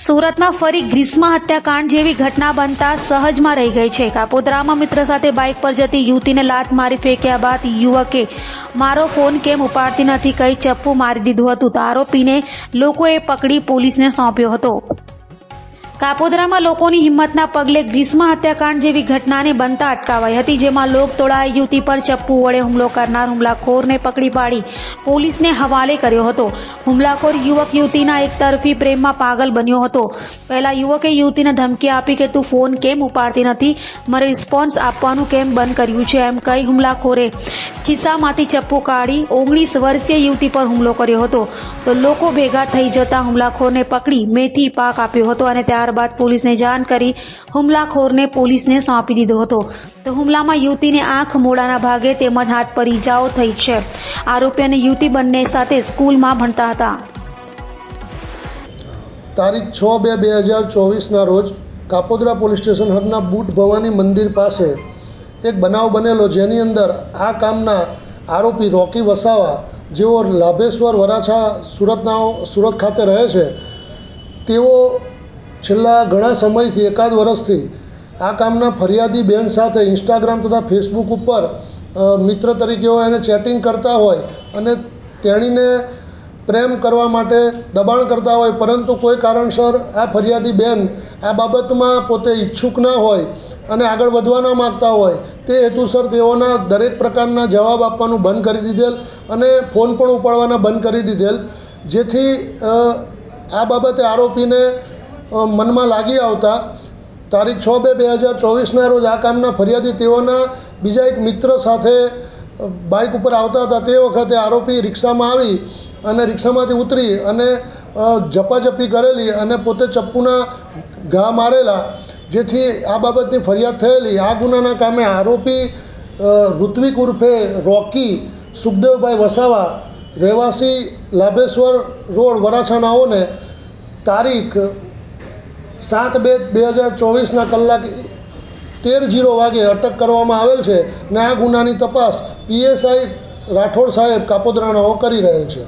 સુરતમાં ફરી ગ્રીષ્મ હત્યાકાંડ જેવી ઘટના બનતા સહજમાં રહી ગઈ છે। કાપોદ્રામાં મિત્ર સાથે બાઇક પર જતી યુવતીને લાત મારી ફેંક્યા બાદ યુવકે મારો ફોન કેમ ઉપાડતી નથી કહી ચપ્પુ મારી દીધું હતું તો આરોપીને લોકોએ પકડી પોલીસને સોંપ્યો હતો। કાપોદ્રામાં લોકોની હિંમતના પગલે ગ્રીષ્મ હત્યાકાંડ જેવી ઘટનાને બનતા અટકાવાઈ હતી, જેમાં લોકટોળાએ યુવતી પર ચપ્પુ વડે હુમલો કરનાર હુમલાખોરને પકડી પાડી પોલીસને હવાલે કર્યો હતો। હુમલાખોર યુવક યુવતીના એકતરફી પ્રેમમાં પાગલ બન્યો હતો। પહેલા યુવકે યુવતીને ધમકી આપી કે તું ફોન કેમ ઉપાડતી નથી, મારે રિસ્પોન્સ આપવાનું કેમ બંધ કર્યું છે એમ કહી હુમલાખોરે ખિસ્સામાંથી ચપ્પુ કાઢી 19 વર્ષીય યુવતી પર હુમલો કર્યો હતો તો લોકો ભેગા થઈ જતા હુમલાખોરને પકડી મેથી પાક આપ્યો હતો અને ત્યારબાદ પોલીસને જાણ કરી હુમલાખોરને પોલીસને સોંપી દીધો હતો। તો હુમલામાં યુવતીને આંખ મોઢાના ભાગે તેમજ હાથ પર ઈજાઓ થઈ છે। આરોપી અને યુવતી બંને સાથે સ્કૂલમાં ભણતા હતા। તારીખ 6/2/2024ના રોજ કાપોદ્રા પોલીસ સ્ટેશન હદના બુટ ભવાની મંદિર પાસે એક બનાવ બનેલો, જેની અંદર આ કામના આરોપી રોકી વસાવા, જેઓ લાભેશ્વર વરાછા સુરત ખાતે રહે છે, તેઓ છેલ્લા ઘણા સમયથી એકાદ વર્ષથી આ કામના ફરિયાદી બેન સાથે ઇન્સ્ટાગ્રામ તથા ફેસબુક ઉપર મિત્ર તરીકે હોય અને ચેટિંગ કરતા હોય અને તેણીને પ્રેમ કરવા માટે દબાણ કરતા હોય, પરંતુ કોઈ કારણસર આ ફરિયાદી બેન આ બાબતમાં પોતે ઈચ્છુક ના હોય અને આગળ વધવા ના માગતા હોય, તે હેતુસર તેઓના દરેક પ્રકારના જવાબ આપવાનું બંધ કરી દીધેલ અને ફોન પણ ઉપાડવાના બંધ કરી દીધેલ, જેથી આ બાબતે આરોપીને મનમાં લાગી આવતા તારીખ 6/2/2024ના રોજ આ કામના ફરિયાદી તેઓના બીજા એક મિત્ર સાથે બાઇક ઉપર આવતા હતા। તે વખતે આરોપી રિક્ષામાં આવી અને રિક્ષામાંથી ઉતરી અને ઝપાઝપી કરેલી અને પોતે ચપ્પુના ઘા મારેલા, જેથી આ બાબતની ફરિયાદ થયેલી। આ ગુનાના કામે આરોપી ઋત્વિક ઉર્ફે રોકી સુખદેવભાઈ વસાવા, રહેવાસી લાભેશ્વર રોડ વરાછાનાઓને તારીખ 7/2/2024ના કલાક 13:00 વાગે અટક કરવામાં આવેલ છે ને આ ગુનાની તપાસ PSI રાઠોડ સાહેબ કાપોદ્રાનાઓ કરી રહેલ છે।